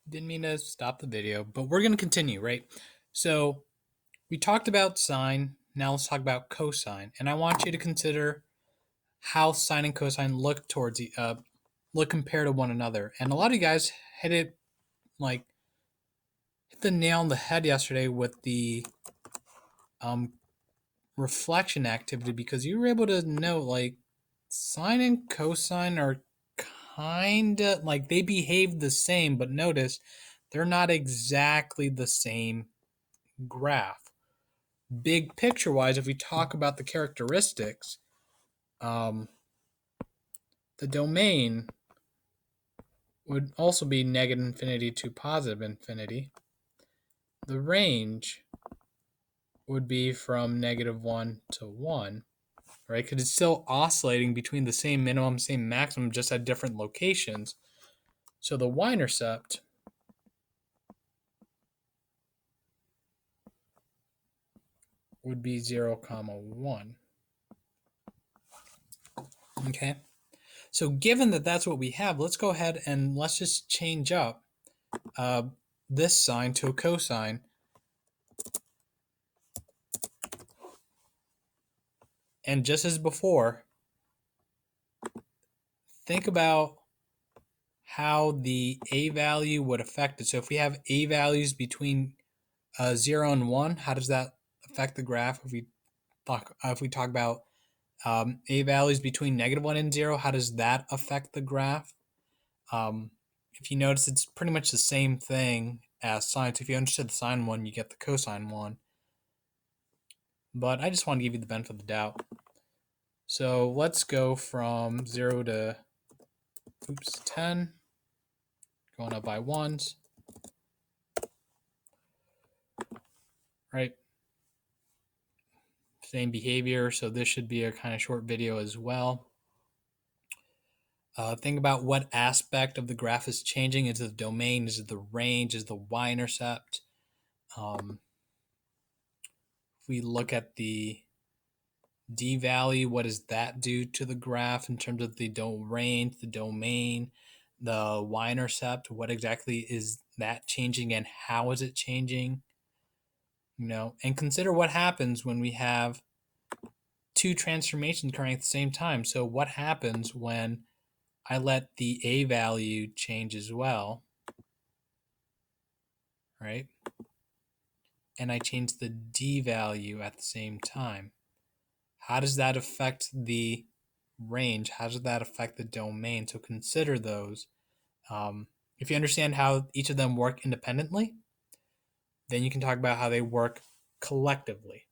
Didn't mean to stop the video, but we're going to continue, right? So we talked about sine. Now let's talk about cosine. And I want you to consider how sine and cosine look compared to one another. And a lot of you guys like hit the nail on the head yesterday with the um, reflection activity because you were able to note like sine and cosine are kind of like they behave the same, but notice they're not exactly the same graph. Big picture wise, if we talk about the characteristics, um, the domain would also be negative infinity to positive infinity. The range would be from -1 to 1, right? Because it's still oscillating between the same minimum, same maximum, just at different locations. So the y-intercept would be 0, 1. Okay. So given that that's what we have, let's go ahead and let's just change up this sine to a cosine. And just as before, think about how the a value would affect it. So if we have a values between 0 and 1, how does that affect the graph? If we talk about a values between -1 and 0, how does that affect the graph? Um, if you notice, it's pretty much the same thing as sine. So if you understood the sine one, you get the cosine one. But I just want to give you the benefit of the doubt. So let's go from 0 to 10, going up by ones, right? Same behavior, so this should be a kind of short video as well. Think about what aspect of the graph is changing. Is it the domain? Is it the range? Is it the y-intercept? If we look at the d value, what does that do to the graph in terms of the range, the domain, the y-intercept? What exactly is that changing and how is it changing? And consider what happens when we have two transformations occurring at the same time. So what happens when I let the a value change as well, right? And I change the d value at the same time. How does that affect the range? How does that affect the domain? So consider those. If you understand how each of them work independently, then you can talk about how they work collectively.